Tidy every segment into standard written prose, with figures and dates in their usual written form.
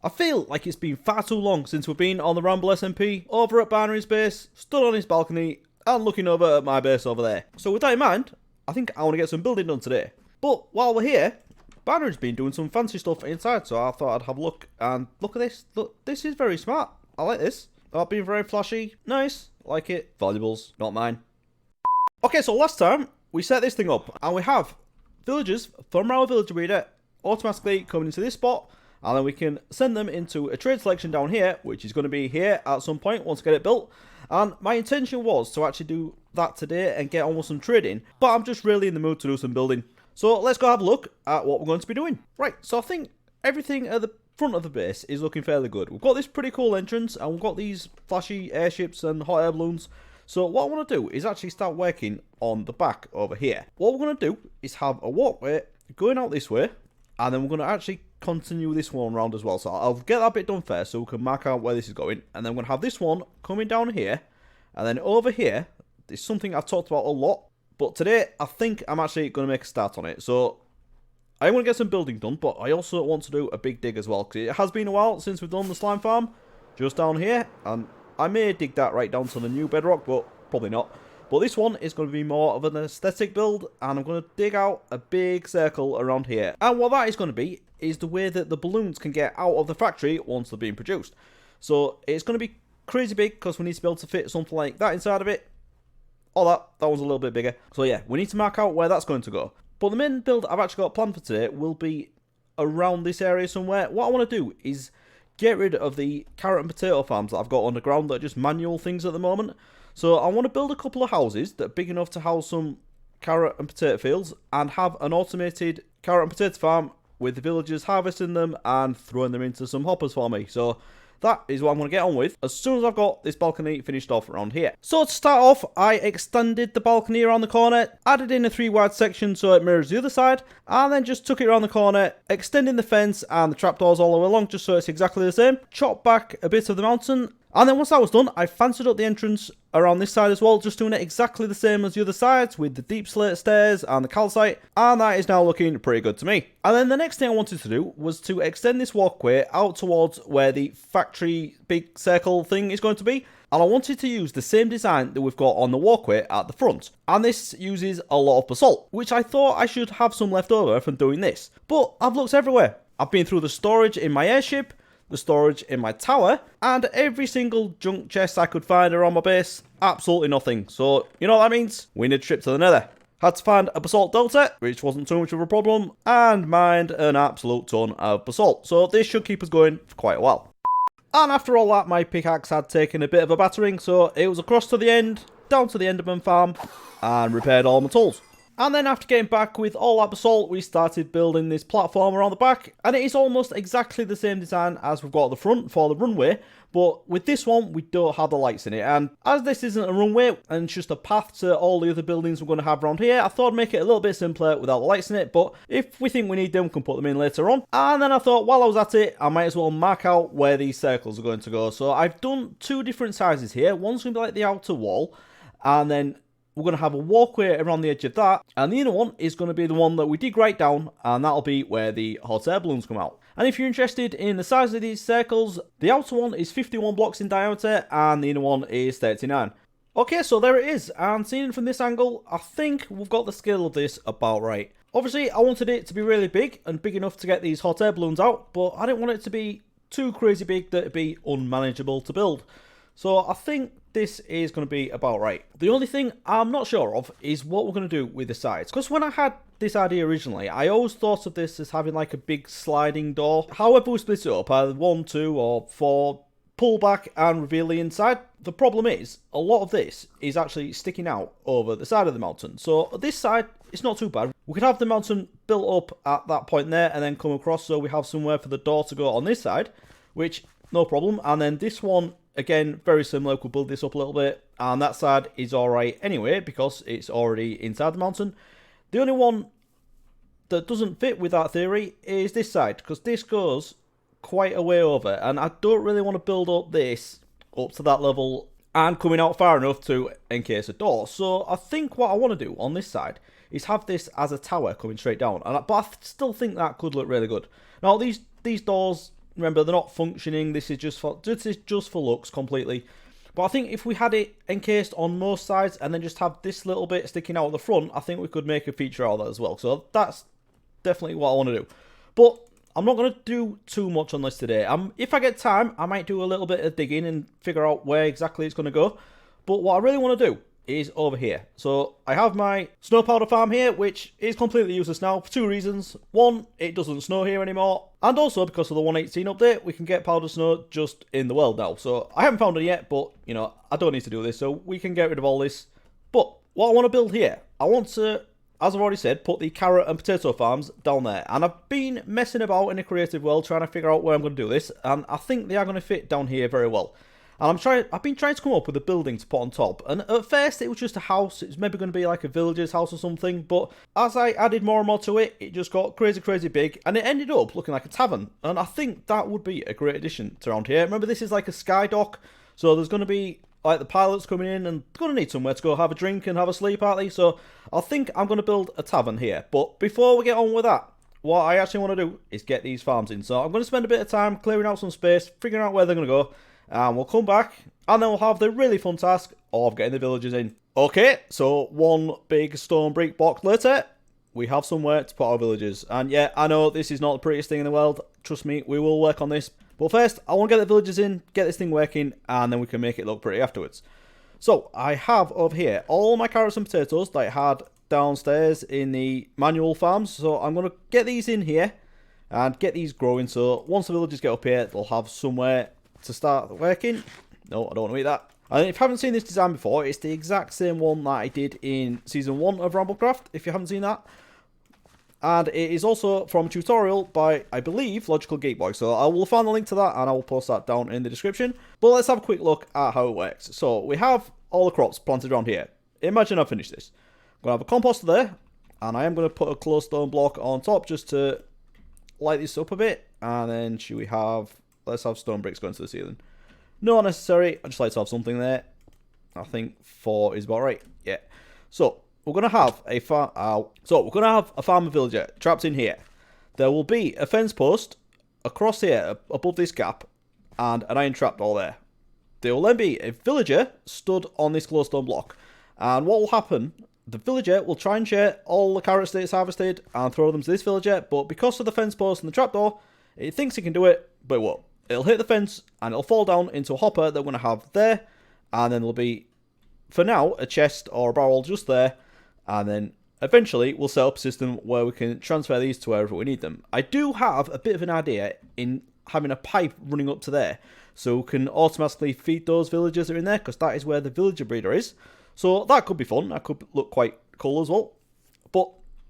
I feel like it's been far too long since we've been on the Ramble SMP over at Barnary's base, stood on his balcony and looking over at my base over there. So with that in mind, I think I want to get some building done today. But while we're here, Barnary's been doing some fancy stuff inside, so I thought I'd have a look. And look at this. Look, this is very smart. I like this. Not being very flashy. Nice. Like it. Valuables. Not mine. Okay, so last time we set this thing up and we have villagers from our villager reader automatically coming into this spot, and then we can send them into a trade selection down here, which is going to be here at some point once I get it built. And my intention was to actually do that today and get on with some trading, but I'm just really in the mood to do some building. So let's go have a look at what we're going to be doing. Right, so I think everything at the front of the base is looking fairly good. We've got this pretty cool entrance and we've got these flashy airships and hot air balloons. So what I want to do is actually start working on the back over here. What we're going to do is have a walkway going out this way, and then we're going to actually continue this one around as well. So I'll get that bit done first so we can mark out where this is going, and then we're going to have this one coming down here, and then over here there's something I've talked about a lot, but today I think I'm actually going to make a start on it. So I want to get some building done, but I also want to do a big dig as well, because it has been a while since we've done the slime farm just down here, and I may dig that right down to the new bedrock, but probably not. But this one is going to be more of an aesthetic build, and I'm going to dig out a big circle around here. And what that is going to be is the way that the balloons can get out of the factory once they're being produced. So it's going to be crazy big because we need to be able to fit something like that inside of it. Or that one's a little bit bigger. So yeah, we need to mark out where that's going to go. But the main build I've actually got planned for today will be around this area somewhere. What I want to do is get rid of the carrot and potato farms that I've got underground that are just manual things at the moment. So I want to build a couple of houses that are big enough to house some carrot and potato fields, and have an automated carrot and potato farm with the villagers harvesting them and throwing them into some hoppers for me. So that is what I'm going to get on with as soon as I've got this balcony finished off around here. So to start off, I extended the balcony around the corner, added in a 3 wide section so it mirrors the other side, and then just took it around the corner, extending the fence and the trapdoors all the way along just so it's exactly the same. Chopped back a bit of the mountain, and then once that was done, I fancied up the entrance around this side as well, just doing it exactly the same as the other sides with the deep slate stairs and the calcite, and that is now looking pretty good to me. And then the next thing I wanted to do was to extend this walkway out towards where the factory big circle thing is going to be, and I wanted to use the same design that we've got on the walkway at the front. And this uses a lot of basalt, which I thought I should have some left over from doing this. But I've looked everywhere. I've been through the storage in my airship, the storage in my tower, and every single junk chest I could find around my base. Absolutely nothing. So, you know what that means? We need a trip to the nether. Had to find a basalt delta, which wasn't too much of a problem, and mined an absolute ton of basalt. So this should keep us going for quite a while. And after all that, my pickaxe had taken a bit of a battering, so it was across to the end, down to the Enderman farm, and repaired all my tools. And then after getting back with all that basalt, we started building this platform around the back. And it is almost exactly the same design as we've got at the front for the runway. But with this one, we don't have the lights in it. And as this isn't a runway and it's just a path to all the other buildings we're going to have around here, I thought I'd make it a little bit simpler without the lights in it. But if we think we need them, we can put them in later on. And then I thought while I was at it, I might as well mark out where these circles are going to go. So I've done 2 different sizes here. One's going to be like the outer wall, and then we're going to have a walkway around the edge of that, and the inner one is going to be the one that we dig right down, and that'll be where the hot air balloons come out. And if you're interested in the size of these circles, the outer one is 51 blocks in diameter, and the inner one is 39. Okay, so there it is, and seen from this angle, I think we've got the scale of this about right. Obviously, I wanted it to be really big, and big enough to get these hot air balloons out, but I didn't want it to be too crazy big that it'd be unmanageable to build. So I think this is going to be about right. The only thing I'm not sure of is what we're going to do with the sides. Because when I had this idea originally, I always thought of this as having like a big sliding door. However we split it up, either 1, 2 or 4, pull back and reveal the inside. The problem is, a lot of this is actually sticking out over the side of the mountain. So this side, it's not too bad. We could have the mountain built up at that point there and then come across so we have somewhere for the door to go on this side, which no problem. And then this one, again, very similar. We'll build this up a little bit, and that side is alright anyway because it's already inside the mountain. The only one that doesn't fit with that theory is this side, because this goes quite a way over, and I don't really want to build up this up to that level and coming out far enough to encase a door. So I think what I want to do on this side is have this as a tower coming straight down, but I still think that could look really good. Now these doors Remember, they're not functioning. This is just for looks completely. But I think if we had it encased on most sides and then just have this little bit sticking out at the front, I think we could make a feature out of that as well. So that's definitely what I want to do. But I'm not going to do too much on this today. If I get time, I might do a little bit of digging and figure out where exactly it's going to go. But what I really want to do is over here. So I have my snow powder farm here, which is completely useless now for two reasons. One, it doesn't snow here anymore, and also because of the 1.18 update, we can get powdered snow just in the world now. So I haven't found it yet, but you know, I don't need to do this, so we can get rid of all this. But what I want to build here, I want to, as I've already said, put the carrot and potato farms down there. And I've been messing about in a creative world trying to figure out where I'm going to do this, and I think they are going to fit down here very well. And I've been trying to come up with a building to put on top. And at first it was just a house. It was maybe going to be like a villager's house or something. But as I added more and more to it, it just got crazy, crazy big. And it ended up looking like a tavern. And I think that would be a great addition to around here. Remember, this is like a sky dock. So there's going to be like the pilots coming in and they're going to need somewhere to go have a drink and have a sleep, aren't they? So I think I'm going to build a tavern here. But before we get on with that, what I actually want to do is get these farms in. So I'm going to spend a bit of time clearing out some space, figuring out where they're going to go. And we'll come back, and then we'll have the really fun task of getting the villagers in. Okay, so one big stone brick block later, we have somewhere to put our villagers. And yeah, I know this is not the prettiest thing in the world. Trust me, we will work on this. But first, I want to get the villagers in, get this thing working, and then we can make it look pretty afterwards. So, I have over here all my carrots and potatoes that I had downstairs in the manual farms. So, I'm going to get these in here and get these growing. So, once the villagers get up here, they'll have somewhere to start working. No, I don't want to eat that. And if you haven't seen this design before, it's the exact same one that I did in Season 1 of Ramblecraft, if you haven't seen that. And it is also from a tutorial by, I believe, Logical Geek Boy. So I will find the link to that and I will post that down in the description. But let's have a quick look at how it works. So we have all the crops planted around here. Imagine I've finished this. I'm going to have a composter there. And I am going to put a closed stone block on top just to light this up a bit. And then should we have... Let's have stone bricks going to the ceiling. Not necessary. I just like to have something there. I think 4 is about right. Yeah. So we're gonna have a farm. So we're gonna have a farmer villager trapped in here. There will be a fence post across here above this gap, and an iron trapdoor there. There will then be a villager stood on this glowstone block. And what will happen? The villager will try and share all the carrots that it's harvested and throw them to this villager. But because of the fence post and the trapdoor, it thinks it can do it, but it won't. It'll hit the fence and it'll fall down into a hopper that we're going to have there. And then there'll be, for now, a chest or a barrel just there. And then eventually we'll set up a system where we can transfer these to wherever we need them. I do have a bit of an idea in having a pipe running up to there. So we can automatically feed those villagers that are in there, because that is where the villager breeder is. So that could be fun. That could look quite cool as well. But,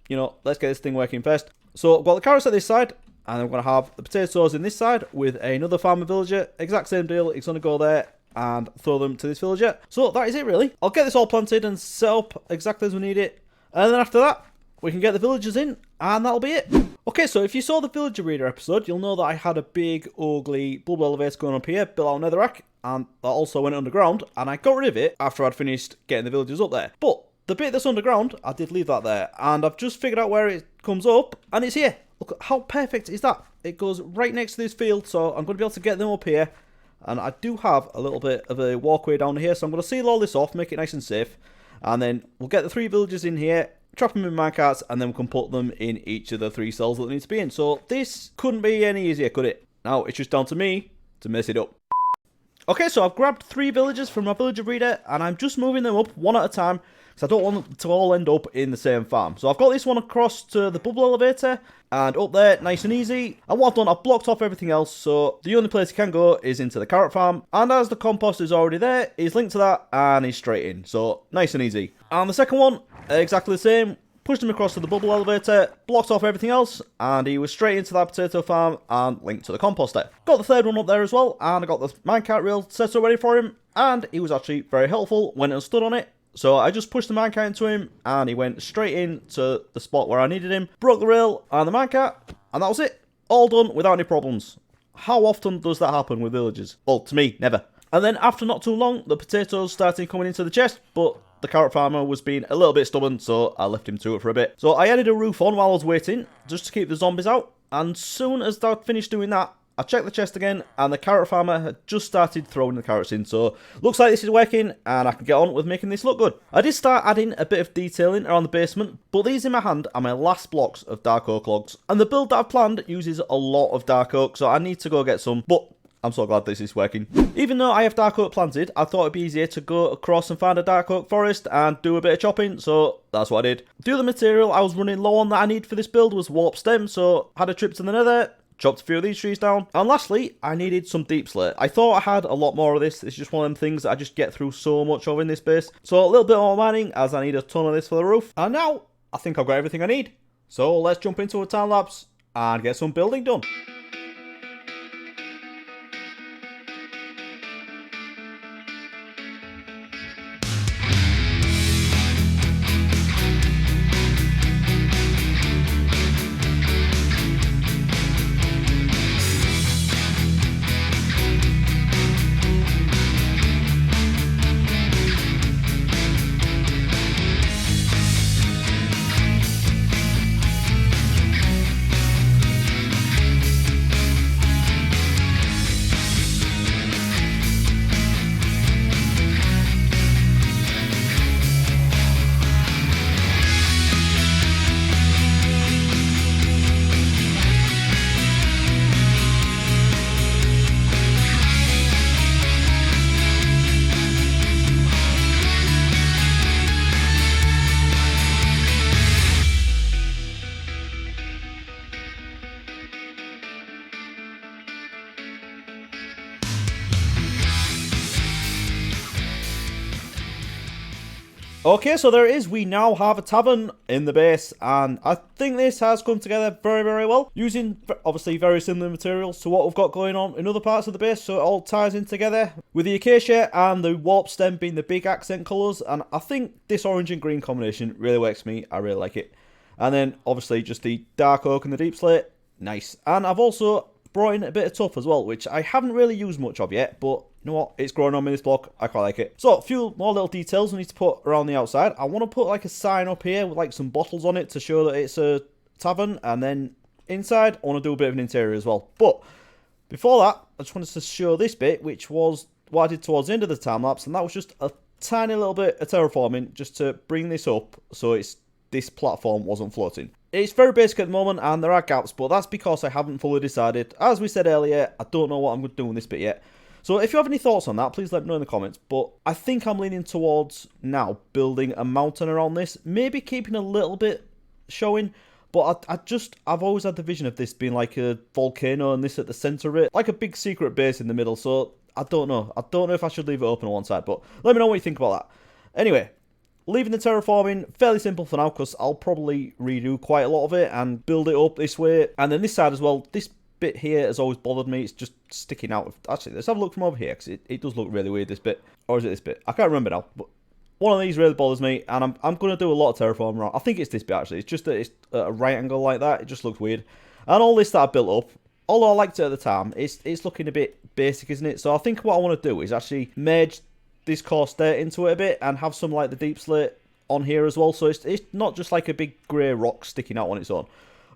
you know, let's get this thing working first. So I've got the carrots at this side. And I'm going to have the potatoes in this side with another farmer villager. Exact same deal. It's going to go there and throw them to this villager. So that is it really. I'll get this all planted and set up exactly as we need it. And then after that, we can get the villagers in and that'll be it. Okay, so if you saw the villager breeder episode, you'll know that I had a big, ugly bubble elevator going up here, built out netherrack. And that also went underground. And I got rid of it after I'd finished getting the villagers up there. But the bit that's underground, I did leave that there. And I've just figured out where it comes up and it's here. Look, how perfect is that? It goes right next to this field, so I'm going to be able to get them up here. And I do have a little bit of a walkway down here, so I'm going to seal all this off, make it nice and safe. And then we'll get the 3 villagers in here, trap them in minecarts, and then we can put them in each of the 3 cells that they need to be in. So this couldn't be any easier, could it? Now, it's just down to me to mess it up. Okay, so I've grabbed 3 villagers from my villager breeder, and I'm just moving them up one at a time, because I don't want them to all end up in the same farm. So I've got this one across to the bubble elevator, and up there, nice and easy. And what I've done, I've blocked off everything else, so the only place he can go is into the carrot farm. And as the compost is already there, he's linked to that, and he's straight in. So, nice and easy. And the second one, exactly the same. Pushed him across to the bubble elevator, blocked off everything else, and he was straight into that potato farm and linked to the composter. Got the third one up there as well, and I got the minecart reel set up ready for him, and he was actually very helpful, went and stood on it. So I just pushed the minecart into him, and he went straight into the spot where I needed him, broke the rail and the minecart, and that was it. All done without any problems. How often does that happen with villagers? Well, to me, never. And then after not too long, the potatoes started coming into the chest, but the carrot farmer was being a little bit stubborn, so I left him to it for a bit. So I added a roof on while I was waiting, just to keep the zombies out. And soon as I'd finished doing that, I checked the chest again, and the carrot farmer had just started throwing the carrots in, so looks like this is working, and I can get on with making this look good. I did start adding a bit of detailing around the basement, but these in my hand are my last blocks of dark oak logs, and the build that I've planned uses a lot of dark oak, so I need to go get some, but I'm so glad this is working. Even though I have dark oak planted, I thought it'd be easier to go across and find a dark oak forest and do a bit of chopping, so that's what I did. The other material I was running low on that I need for this build was warp stem, so had a trip to the nether, chopped a few of these trees down, and lastly, I needed some deep slate. I thought I had a lot more of this. It's just one of them things that I just get through so much of in this base. So a little bit more mining, as I need a ton of this for the roof. And now, I think I've got everything I need. So let's jump into a time lapse and get some building done. Okay, so there it is. We now have a tavern in the base, and I think this has come together very, very well, using obviously very similar materials to what we've got going on in other parts of the base, so it all ties in together, with the acacia and the warp stem being the big accent colours, and I think this orange and green combination really works for me. I really like it. And then obviously just the dark oak and the deep slate, nice. And I've also brought in a bit of tuff as well, which I haven't really used much of yet, but you know what, it's growing on me this block, I quite like it. So a few more little details we need to put around the outside. I want to put like a sign up here with like some bottles on it to show that it's a tavern, and then inside I want to do a bit of an interior as well. But before that, I just wanted to show this bit, which was what I did towards the end of the time lapse, and that was just a tiny little bit of terraforming just to bring this up so this platform wasn't floating. It's very basic at the moment and there are gaps, but that's because I haven't fully decided. As we said earlier, I don't know what I'm going to do in this bit yet. So if you have any thoughts on that, please let me know in the comments. But I think I'm leaning towards now building a mountain around this. Maybe keeping a little bit showing. But I've always had the vision of this being like a volcano and this at the centre of it. Like a big secret base in the middle. So I don't know. I don't know if I should leave it open on one side. But let me know what you think about that. Anyway, leaving the terraforming fairly simple for now, because I'll probably redo quite a lot of it and build it up this way. And then this side as well, this bit here has always bothered me. It's just sticking out. Actually, let's have a look from over here, because it does look really weird, this bit. Or is it this bit? I can't remember now. But one of these really bothers me, and I'm going to do a lot of terraforming around. I think it's this bit, actually. It's just that it's at a right angle like that. It just looks weird. And all this that I built up, although I liked it at the time, it's looking a bit basic, isn't it? So I think what I want to do is actually merge this coarse dirt into it a bit and have some like the deep slate on here as well, so it's not just like a big grey rock sticking out on its own.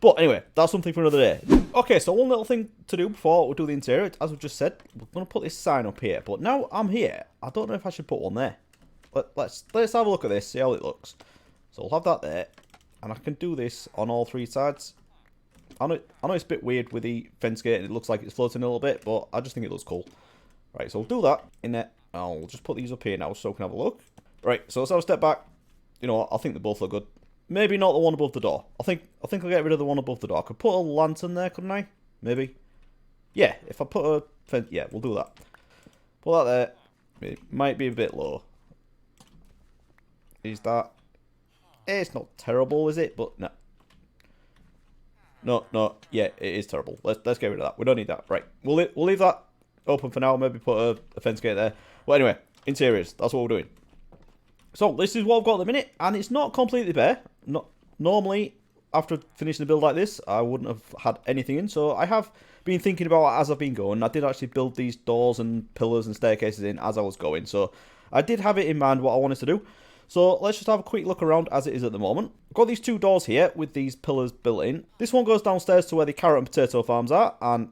But anyway, that's something for another day. Okay, so one little thing to do before we do the interior, as we've just said, we're going to put this sign up here. But now I'm here, I don't know if I should put one there. Let's have a look at this, see how it looks. So I'll have that there, and I can do this on all three sides. I know it's a bit weird with the fence gate and it looks like it's floating a little bit, but I just think it looks cool. Right, so we'll do that in there. I'll just put these up here now so we can have a look. Right, so let's have a step back. You know what, I think they both look good. Maybe not the one above the door. I think I'll get rid of the one above the door. I could put a lantern there, couldn't I? Maybe. Yeah, if I put a fence, yeah, we'll do that. Put that there. It might be a bit low. Is that? It's not terrible, is it? But no. No. Yeah, it is terrible. Let's get rid of that. We don't need that. Right. We'll leave that open for now. Maybe put a fence gate there. Well, anyway, interiors. That's what we're doing. So this is what I've got at the minute, and it's not completely bare. Normally, after finishing a build like this, I wouldn't have had anything in. So I have been thinking about it as I've been going. I did actually build these doors and pillars and staircases in as I was going. So I did have it in mind what I wanted to do. So let's just have a quick look around as it is at the moment. I've got these two doors here with these pillars built in. This one goes downstairs to where the carrot and potato farms are, and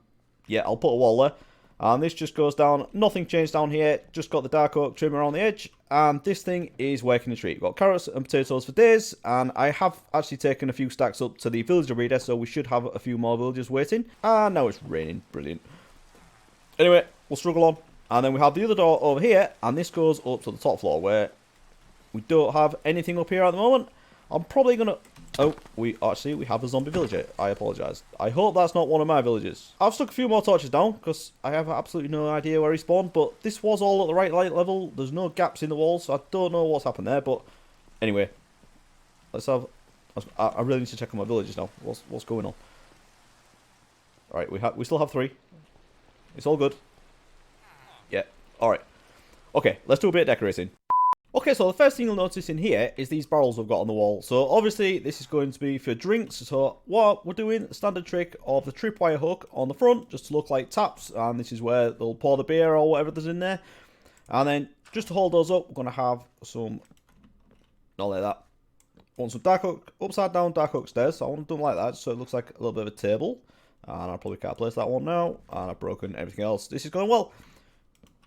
Yeah, I'll put a wall there. And this just goes down. Nothing changed down here. Just got the dark oak trim around the edge. And this thing is working a treat. We've got carrots and potatoes for days. And I have actually taken a few stacks up to the villager reader. So we should have a few more villagers waiting. And now it's raining. Brilliant. Anyway, we'll struggle on. And then we have the other door over here. And this goes up to the top floor where we don't have anything up here at the moment. I'm probably going to... Oh, we have a zombie villager. I apologise. I hope that's not one of my villagers. I've stuck a few more torches down because I have absolutely no idea where he spawned. But this was all at the right light level. There's no gaps in the walls, so I don't know what's happened there. But anyway, let's have... I really need to check on my villagers now. What's going on? All right, we still have 3. It's all good. Yeah. All right. Okay, let's do a bit of decorating. Okay, so the first thing you'll notice in here is these barrels we've got on the wall. So obviously this is going to be for drinks. So what we're doing, the standard trick of the tripwire hook on the front, just to look like taps. And this is where they'll pour the beer or whatever there's in there. And then just to hold those up, we're going to have some, not like that. I want some dark oak, upside down dark oak stairs. So I want to do them like that so it looks like a little bit of a table. And I probably can't place that one now. And I've broken everything else. This is going well.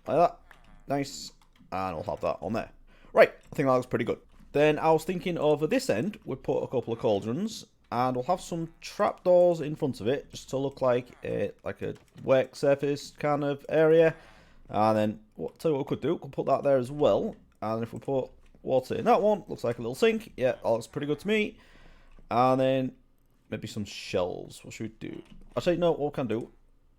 Like that. Nice. And we'll have that on there. Right, I think that looks pretty good. Then I was thinking over this end, we'll put a couple of cauldrons, and we'll have some trapdoors in front of it, just to look like a work surface kind of area. And then, tell you what we could do, we could put that there as well. And if we put water in that one, looks like a little sink. Yeah, that looks pretty good to me. And then, maybe some shelves. What should we do? Actually, no, what we can do,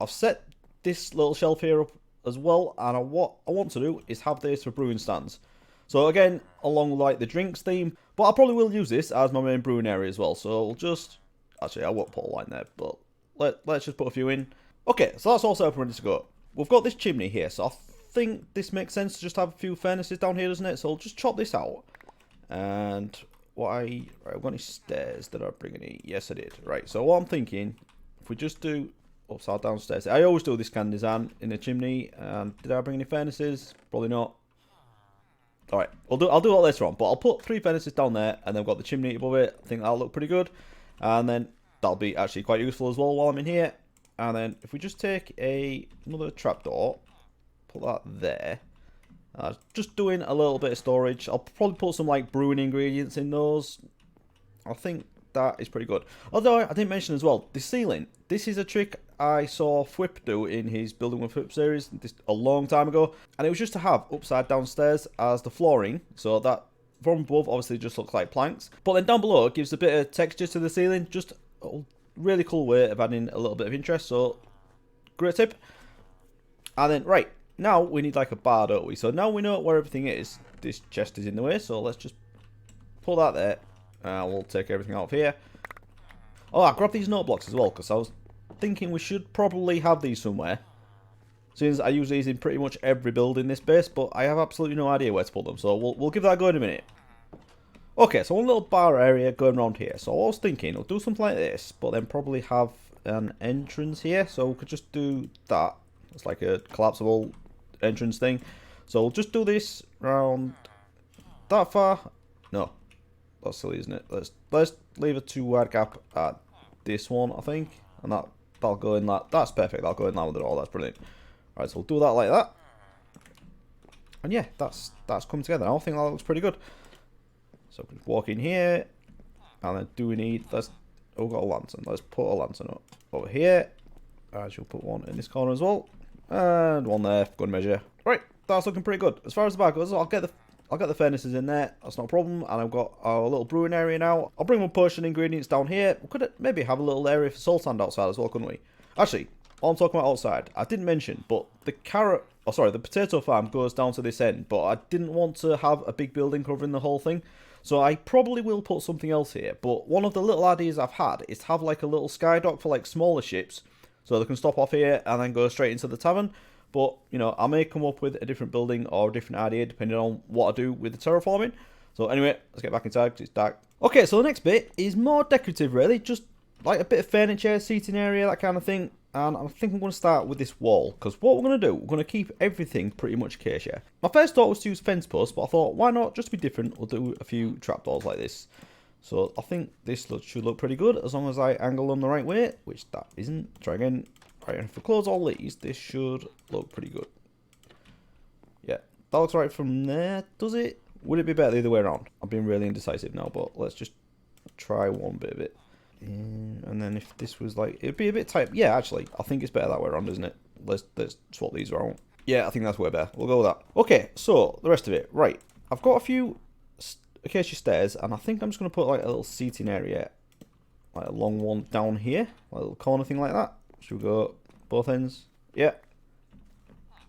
I've set this little shelf here up as well, and what I want to do is have this for brewing stands. So again, along like the drinks theme, but I probably will use this as my main brewing area as well. So we'll just, actually I won't put a line there, but let's just put a few in. Okay, so that's all set up and ready to go. We've got this chimney here, so I think this makes sense to just have a few furnaces down here, doesn't it? So I'll just chop this out. And right, I've got any stairs that I bring any? Yes, I did. Right, so what I'm thinking, if we just do upside down stairs. I always do this kind of design in the chimney. And did I bring any furnaces? Probably not. Alright, I'll do that later on, but I'll put 3 furnaces down there, and then we've got the chimney above it. I think that'll look pretty good. And then that'll be actually quite useful as well while I'm in here. And then if we just take another trapdoor, put that there. Just doing a little bit of storage. I'll probably put some like brewing ingredients in those. I think that is pretty good. Although I didn't mention as well, the ceiling. This is a trick I saw Whip do in his Building with Whip series a long time ago. And it was just to have upside down stairs as the flooring. So that from above obviously just looks like planks. But then down below it gives a bit of texture to the ceiling. Just a really cool way of adding a little bit of interest. So great tip. And then right, now we need like a bar, don't we? So now we know where everything is. This chest is in the way, so let's just pull that there. We'll take everything out of here. Oh, I grabbed these note blocks as well, because I was thinking we should probably have these somewhere. Since I use these in pretty much every build in this base, but I have absolutely no idea where to put them. So we'll give that a go in a minute. Okay, so one little bar area going around here. So I was thinking, we'll do something like this, but then probably have an entrance here. So we could just do that. It's like a collapsible entrance thing. So we'll just do this around that far. No, that's silly, isn't it? Let's leave a 2 wide gap at this one, I think, and that'll go in that. That's perfect. That'll go in that with it all. That's brilliant. All right, so we'll do that like that. And yeah, that's come together. I think that looks pretty good. So we just walk in here, and then do we need? Oh, we've got a lantern. Let's put a lantern up over here. I shall put one in this corner as well. And one there, good measure. Right, that's looking pretty good. As far as the bar goes, I'll get the furnaces in there. That's not a problem. And I've got our little brewing area now. I'll bring my potion ingredients down here. We could maybe have a little area for salt sand outside as well, couldn't we? Actually, while I'm talking about outside, I didn't mention, but the potato farm goes down to this end. But I didn't want to have a big building covering the whole thing. So I probably will put something else here. But one of the little ideas I've had is to have like a little sky dock for like smaller ships. So they can stop off here and then go straight into the tavern. But, you know, I may come up with a different building or a different idea depending on what I do with the terraforming. So anyway, let's get back inside because it's dark. Okay, so the next bit is more decorative really. Just like a bit of furniture, seating area, that kind of thing. And I think I'm going to start with this wall. Because what we're going to do, we're going to keep everything pretty much acacia. My first thought was to use fence posts, but I thought, why not? Just to be different, we'll do a few trapdoors like this. So I think this should look pretty good as long as I angle them the right way, which that isn't. Try again. Right, and if we close all these, this should look pretty good. Yeah, that looks right from there, does it? Would it be better the other way around? I'm being really indecisive now, but let's just try one bit of it. And then if this was like, it'd be a bit tight. Yeah, actually, I think it's better that way around, isn't it? Let's swap these around. Yeah, I think that's way better. We'll go with that. Okay, so the rest of it. Right, I've got a few acacia stairs, and I think I'm just going to put like a little seating area, like a long one down here, like a little corner thing like that. Should we go both ends? Yeah.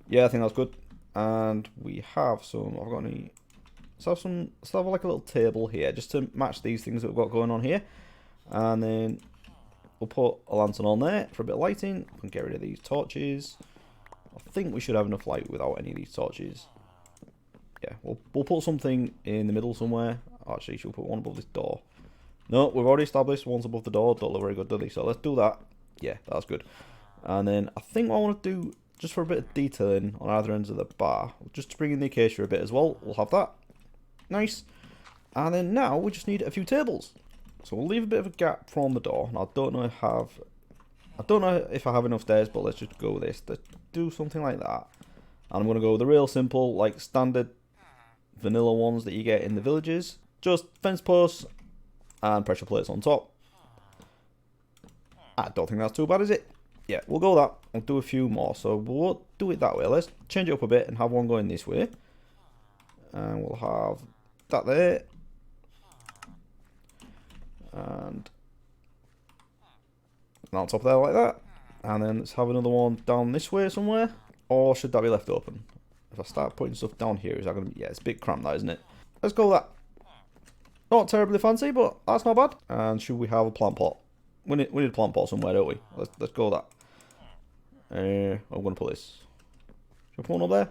Yeah, I think that's good. And we have some, I've got any, let's have like a little table here, just to match these things that we've got going on here. And then we'll put a lantern on there for a bit of lighting. We can get rid of these torches. I think we should have enough light without any of these torches. Yeah, we'll put something in the middle somewhere. Actually, should we put one above this door? No, we've already established one's above the door. Don't look very good, do they? So let's do that. Yeah, that's good. And then I think what I want to do, just for a bit of detailing on either ends of the bar, just to bring in the acacia a bit as well, we'll have that. Nice. And then now we just need a few tables. So we'll leave a bit of a gap from the door. And I don't know if I have enough stairs, but let's just go with this. Let's do something like that. And I'm going to go with the real simple, like standard vanilla ones that you get in the villages. Just fence posts and pressure plates on top. I don't think that's too bad, is it? Yeah, we'll go with that. I'll do a few more. So we'll do it that way. Let's change it up a bit and have one going this way. And we'll have that there. And on top there like that. And then let's have another one down this way somewhere. Or should that be left open? If I start putting stuff down here, is that going to be... Yeah, it's a bit cramped that, isn't it? Let's go with that. Not terribly fancy, but that's not bad. And should we have a plant pot? We need a plant pot somewhere, don't we? Let's go with that. I'm going to put this. Should I put one up there?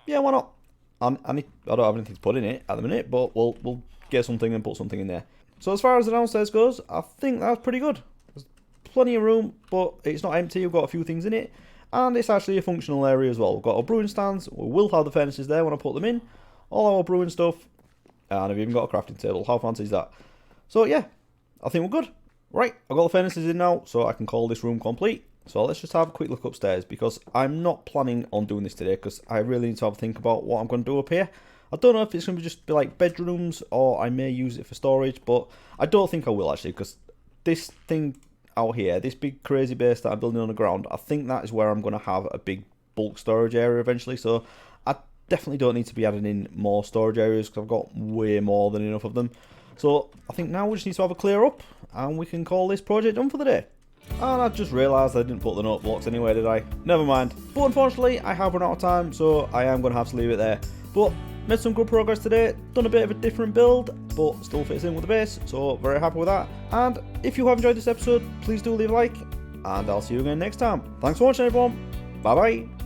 Yeah, why not? I don't have anything to put in it at the minute, but we'll get something and put something in there. So as far as the downstairs goes, I think that's pretty good. There's plenty of room, but it's not empty. We've got a few things in it. And it's actually a functional area as well. We've got our brewing stands. We will have the furnaces there when I put them in. All our brewing stuff. And I've even got a crafting table. How fancy is that? So yeah, I think we're good. Right, I've got the furnaces in now, so I can call this room complete. So let's just have a quick look upstairs, because I'm not planning on doing this today, because I really need to have a think about what I'm going to do up here. I don't know if it's going to just be like bedrooms, or I may use it for storage, but I don't think I will actually, because this thing out here, this big crazy base that I'm building on the ground, I think that is where I'm going to have a big bulk storage area eventually. So I definitely don't need to be adding in more storage areas, because I've got way more than enough of them. So I think now we just need to have a clear up, and we can call this project done for the day. And I just realised I didn't put the note blocks anywhere, did I? Never mind. But unfortunately, I have run out of time, so I am going to have to leave it there. But made some good progress today, done a bit of a different build, but still fits in with the base, so very happy with that. And if you have enjoyed this episode, please do leave a like, and I'll see you again next time. Thanks for watching, everyone. Bye bye.